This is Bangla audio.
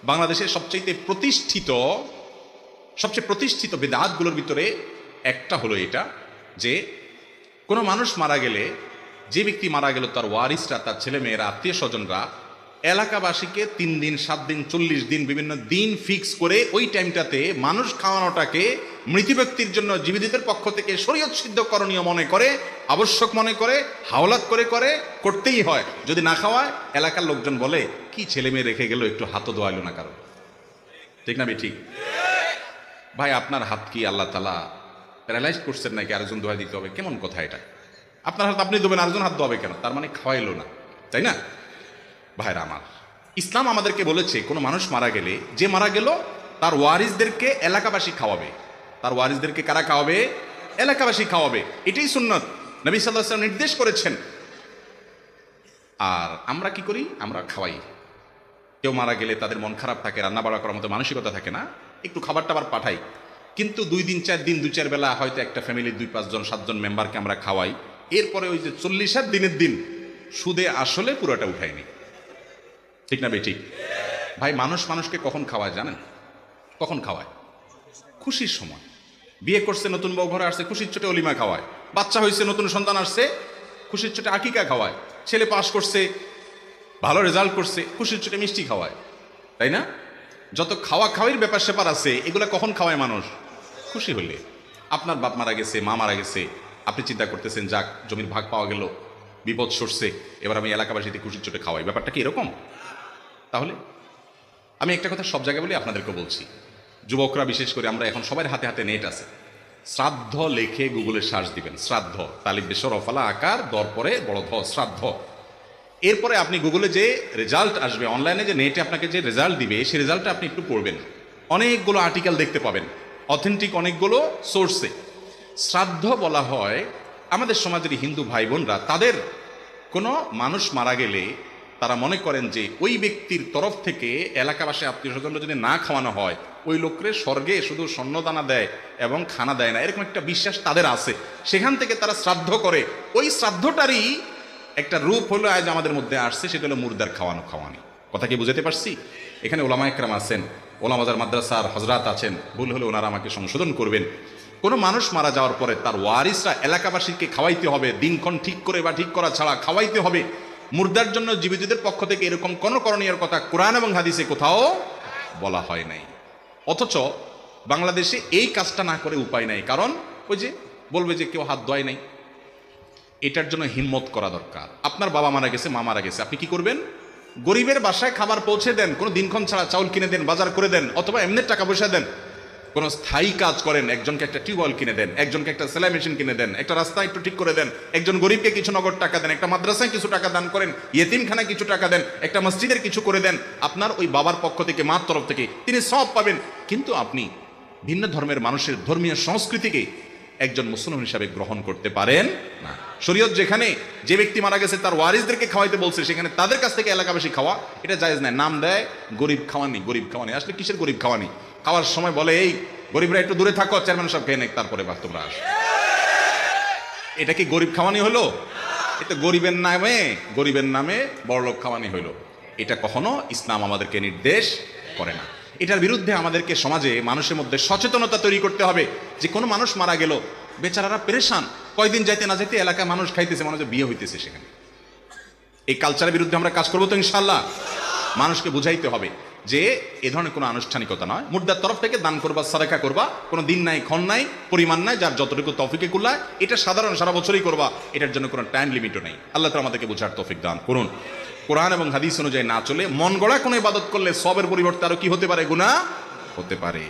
বাংলাদেশের সবচেয়ে প্রতিষ্ঠিত বিদআতগুলোর ভিতরে একটা হলো এটা যে কোনো মানুষ মারা গেলে, যে ব্যক্তি মারা গেল, তার ওয়ারিসরা, তার ছেলে মেয়েরা, আত্মীয় স্বজনরা এলাকাবাসীকে 3 দিন, 7 দিন, 40 দিন বিভিন্ন দিন ফিক্স করে ওই টাইমটাতে মানুষ খাওয়ানোটাকে মৃত ব্যক্তির জন্য জীবিতদের পক্ষ থেকে শরীয়ত সিদ্ধ করণীয় মনে করে, আবশ্যক মনে করে, হাওলাত করতেই হয়। যদি না খাওয়ায় এলাকার লোকজন বলে কি ছেলে মেয়ে রেখে গেল, একটু হাতও দোয়াইল না কারো। ঠিক না ঠিক? ভাই আপনার হাত কি আল্লাহ তাআলা প্যারালাইজ করছেন নাকি আরেকজন দোয়া দিতে হবে? কেমন কথা এটা? আপনার হাত আপনি দেবেন, আরেকজন হাত দোয়াবে কেন? তার মানে খাওয়াইলো না, তাই না? ভাইরা আমার, ইসলাম আমাদেরকে বলেছে কোনো মানুষ মারা গেলে, যে মারা গেল তার ওয়ারিসদেরকে এলাকাবাসী খাওয়াবে। তার ওয়ারিসদেরকে কারা খাওয়াবে? এলাকাবাসী খাওয়াবে। এটাই সুন্নত, নবী সাল্লাল্লাহু আলাইহি ওয়াসাল্লাম নির্দেশ করেছেন। আর আমরা কি করি? আমরা খাওয়াই। কেউ মারা গেলে তাদের মন খারাপ থাকে, রান্না বাড়া করার মতো মানসিকতা থাকে না, একটু খাবার টাবার পাঠাই। কিন্তু 2 দিন 4 দিন 2-4 বেলা হয়তো একটা ফ্যামিলির 2-5 জন 7 জন মেম্বারকে আমরা খাওয়াই। এরপরে ওই যে 40 দিনের দিন সুদে আসলে পুরোটা উঠাইনি। ঠিক না ঠিক? ভাই মানুষকে কখন খাওয়ায় জানেন? কখন খাওয়ায়? খুশির সময়। বিয়ে করছে, নতুন বউ ঘরে আসছে, খুশির চোটে অলিমা খাওয়ায়। বাচ্চা হয়েছে, নতুন সন্তান আসছে, খুশির চোটে আকিকা খাওয়ায়। ছেলে পাস করছে, ভালো রেজাল্ট করছে, খুশির চোটে মিষ্টি খাওয়ায়, তাই না? যত খাওয়ার ব্যাপার স্যাপার আছে এগুলা কখন খাওয়ায় মানুষ? খুশি হলে। আপনার বাপ মারা গেছে, মা মারা গেছে, আপনি চিন্তা করতেছেন যাক জমির ভাগ পাওয়া গেল, বিপদ সরছে, এবার আমি এলাকাবাসীতে খুশির চোটে খাওয়াই। ব্যাপারটা কি এরকম? তাহলে আমি একটা কথা সব জায়গায় বলি, আপনাদেরকে বলছি, যুবকরা বিশেষ করে, আমরা এখন সবার হাতে হাতে নেট আছে। শ্রাদ্ধ লেখে গুগলে সার্চ দিবেন, শ্রাদ্ধ, তালিব বেসর অফালা আকার দরপরে বড় ধ, শ্রাদ্ধ। এরপরে আপনি গুগলে যে রেজাল্ট আসবে, অনলাইনে যে নেটে আপনাকে যে রেজাল্ট দিবে, সেই রেজাল্টটা আপনি একটু পড়বেন। অনেকগুলো আর্টিকেল দেখতে পাবেন, অথেন্টিক অনেকগুলো সোর্সে। শ্রাদ্ধ বলা হয় আমাদের সমাজের হিন্দু ভাই বোনরা, তাদের কোনো মানুষ মারা গেলে তারা মনে করেন যে ওই ব্যক্তির তরফ থেকে এলাকাবাসী আত্মীয় স্বজনরা যদি না খাওয়ানো হয়, ওই লোকরে স্বর্গে শুধু স্বর্ণদানা দেয় এবং খানা দেয় না, এরকম একটা বিশ্বাস তাদের আছে। সেখান থেকে তারা শ্রাদ্ধ করে। ওই শ্রাদ্ধটারই একটা রূপ হলো আজ আমাদের মধ্যে আসছে, সেটা হলো মুর্দার খাওয়ানি। কথা কি বুঝতে পারছি? এখানে ওলামা একরাম আছেন, ওলামাজার মাদ্রাসার হজরত আছেন, ভুল হলে ওনারা আমাকে সংশোধন করবেন। কোনো মানুষ মারা যাওয়ার পরে তার ওয়ারিসরা এলাকাবাসীকে খাওয়াইতে হবে, দিনক্ষণ ঠিক করে বা ঠিক করা ছাড়া খাওয়াইতে হবে। মুর্দার জন্য জীবিতদের পক্ষ থেকে এরকম কোন করণীয় কথা কোরআন এবং হাদিসে কোথাও বলা হয় নাই। অথচ বাংলাদেশে এই কাজটা না করে উপায় নাই। কারণ ওই যে বলবে যে কেউ হাত ধোয় নাই। এটার জন্য হিম্মত করা দরকার। আপনার বাবা মারা গেছে, মা মারা গেছে, আপনি কি করবেন? গরিবের বাসায় খাবার পৌঁছে দেন, কোনো দিনক্ষণ ছাড়া চাউল কিনে দেন, বাজার করে দেন, অথবা এমনি টাকা পয়সা দেন। কোনো স্থায়ী কাজ করেন, একজনকে একটা টিউবওয়েল কিনে দেন, একজনকে একটা সেলাই মেশিন কিনে দেন, একটা রাস্তা একটু ঠিক করে দেন, একজন গরিবকে কিছু নগদ টাকা দেন, একটা মাদ্রাসায় কিছু টাকা দান করেন, ইয়েতিমখানায় কিছু টাকা দেন, একটা মসজিদের কিছু করে দেন। আপনার ওই বাবার পক্ষ থেকে, মার তরফ থেকে তিনি সব পাবেন। কিন্তু আপনি ভিন্ন ধর্মের মানুষের ধর্মীয় সংস্কৃতিকে একজন মুসলমান হিসাবে গ্রহণ করতে পারেন না। শরীয়ত যেখানে যে ব্যক্তি মারা গেছে তার ওয়ারিসদেরকে খাওয়াইতে বলছে, সেখানে তাদের কাছ থেকে এলাকাবাসী খাওয়া এটা জায়েজ নাই। নাম দেয় গরিব খাওয়ানি। আসলে কিসের গরিব খাওয়ানি? খাওয়ার সময় বলে এই গরিবরা একটু দূরে থাকো, চেয়ারম্যান সব খেয়ে নেক, তারপরে বাস তোমরা আস। এটা কি গরিব খাওয়ানি হলো? এটা গরিবের নামে বড়লোক খাওয়ানি হইলো। এটা কখনো ইসলাম আমাদেরকে নির্দেশ করে না। এটার বিরুদ্ধে আমাদেরকে সমাজে মানুষের মধ্যে সচেতনতা তৈরি করতে হবে যে কোনো মানুষ মারা গেল, বেচারারা পেরেশান, কয়দিন যাইতে না যাইতে এলাকায় মানুষ খাইতেছে, মানুষের বিয়ে হইতেছে সেখানে। এই কালচারের বিরুদ্ধে আমরা কাজ করবো তো ইনশাল্লাহ। মানুষকে বুঝাইতে হবে যে এ ধরনের কোনো আনুষ্ঠানিকতা নয়। মুর্দার তরফ থেকে দান করবা, সাদাকা করবা, কোনো দিন নাই, ক্ষণ নাই, পরিমাণ নাই, যার যতটুকু তৌফিকে কুল্লায় এটা সাধারণ সারা বছরই করবা। এটার জন্য কোনো টাইম লিমিটও নেই। আল্লাহ তাআলা আমাদেরকে বুঝার তৌফিক দান করুন। কোরআন এবং হাদিস অনুযায়ী না চলে মন গড়া কোনো ইবাদত করলে সবের পরিবর্তে আরো কি হতে পারে? গুনাহ হতে পারে।